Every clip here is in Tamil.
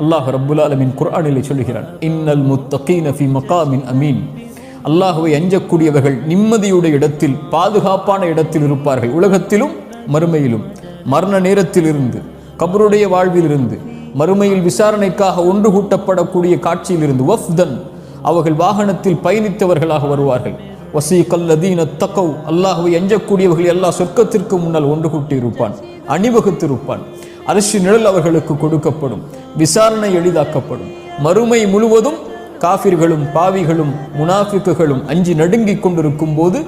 அல்லாஹ் ரப்புல் ஆலமீன் குர்ஆனிலே சொல்கிறான், இன்னல் முத்தகீன ஃபீ மகாமின் அமீன். அல்லாஹ்வை அஞ்சக்கூடியவர்கள் நிம்மதியுடைய இடத்தில், பாதுகாப்பான இடத்தில் இருப்பார்கள். உலகத்திலும் மறுமையிலும், மரண நேரத்திலிருந்து, கபருடைய வாழ்விலிருந்து, மறுமையில் விசாரணைக்காக ஒன்று கூட்டப்படக்கூடிய காட்சியிலிருந்து, வஃப்தன் அவர்கள் வாகனத்தில் பயணித்தவர்களாக வருவார்கள். வஸீகல்லதீன தகவ் அல்லாஹ்வை அஞ்சக்கூடியவர்கள் அல்லாஹ் சொர்க்கத்திற்கு முன்னால் ஒன்று கூட்டி இருப்பான், அணிவகுத்திருப்பான். அரிசி நிழல் அவர்களுக்கு கொடுக்கப்படும், விசாரணை எளிதாக்கப்படும். மறுமை முழுவதும் காஃபிர்களும் பாவிகளும் முனாஃபிக்குகளும் அஞ்சி நடுங்கிக் கொண்டிருக்கும் போது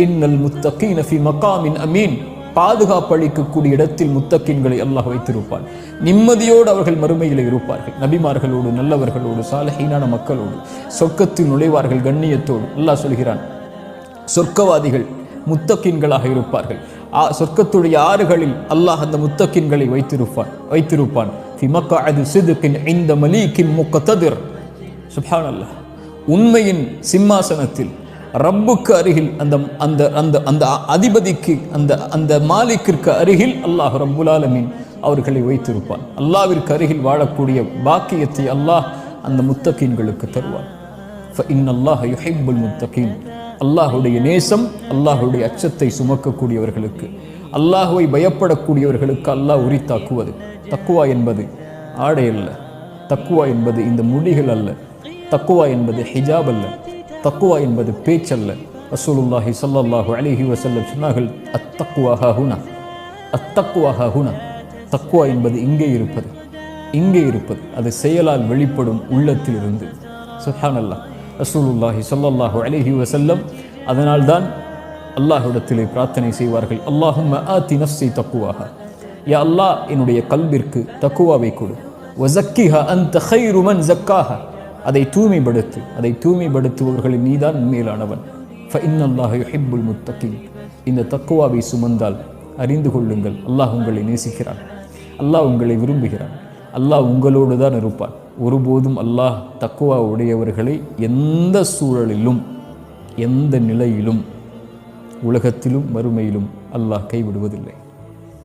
இன்னல் முத்தகீன ஃபீ மகாமின் அமீன், பாதுகாப்பளிக்கக்கூடிய இடத்தில் முத்தகீன்களை அல்லாஹ் வைத்திருப்பான். நிம்மதியோடு அவர்கள் மறுமையில் இருப்பார்கள். நபிமார்களோடு, நல்லவர்களோடு, சாலிஹீனான மக்களோடு சொர்க்கத்தில் நுழைவார்கள் கண்ணியத்தோடு. அல்லாஹ் சொல்கிறான், சொர்க்கவாதிகள் முத்தகீன்களாக இருப்பார்கள். சொர்க்கத்துடைய ஆறுகளில் அல்லாஹ் அந்த முத்தகீன்களை வைத்திருப்பான். ஃபி மக்அதி சித்கின் இன்த மலீகின் முக்ததிர். சுப்ஹானல்லாஹ். உண்மையின் சிம்மாசனத்தில் ரப்புக்கு அருகில், அந்த அந்த அந்த அந்த அதிபதிக்கு, அந்த அந்த மாலிக்கிற்கு அருகில் அல்லாஹ் ரப்புல் ஆலமீன் அவர்களை வைத்திருப்பான். அல்லாஹ்விற்கு அருகில் வாழக்கூடிய பாக்கியத்தை அல்லாஹ் அந்த முத்தகீன்களுக்கு தருவான். ஃபஇன்னல்லாஹ யுஹிப்புல் முத்தகீன். அல்லாஹுடைய நேசம், அல்லாஹுடைய அச்சத்தை சுமக்கக்கூடியவர்களுக்கு, அல்லாஹுவை பயப்படக்கூடியவர்களுக்கு அல்லாஹ் உரித்தாக்குவது. தக்குவா என்பது ஆடை அல்ல, தக்குவா என்பது இந்த முடிகள் அல்ல, தக்குவா என்பது ஹிஜாப் அல்ல, தக்குவா என்பது பேச்சல்ல. ரசூலுல்லாஹி ஸல்லல்லாஹு அலைஹி வஸல்லம் சொன்னார்கள், அத்தக்குவா ஹுனா, அத்தக்குவா ஹுனா. தக்குவா என்பது இங்கே இருப்பது, இங்கே இருப்பது. அது செயலால் வெளிப்படும் உள்ளத்திலிருந்து. சுப்ஹானல்லாஹ். ரசூலுல்லாஹி ஸல்லல்லாஹு அலைஹி வஸல்லம் அதனால்தான் அல்லாஹ்விடத்திலே பிரார்த்தனை செய்வார்கள், அல்லாஹும்ம ஆதி நஃப்ஸி தக்குவாஹா. யா அல்லாஹ், என்னுடைய கல்பிற்கு தக்குவாவை கொடு. வஸக்கிஹா அன்த கைரு மன் ஸக்காஹா. அதை தூய்மைப்படுத்து, அதை தூய்மைப்படுத்துபவர்களின் நீதான் மேலானவன். ஃபஇன்னல்லாஹ யுஹிப்புல் முத்தகீன். இந்த தக்குவாவை சுமந்தால் அறிந்து கொள்ளுங்கள், அல்லாஹ் உங்களை நேசிக்கிறான், அல்லாஹ் உங்களை விரும்புகிறான், அல்லாஹ் உங்களோடு தான் இருப்பான். ஒருபோதும் அல்லாஹ் தக்குவா உடையவர்களை எந்த சூழலிலும், எந்த நிலையிலும், உலகத்திலும் மறுமையிலும் அல்லாஹ் கைவிடுவதில்லை.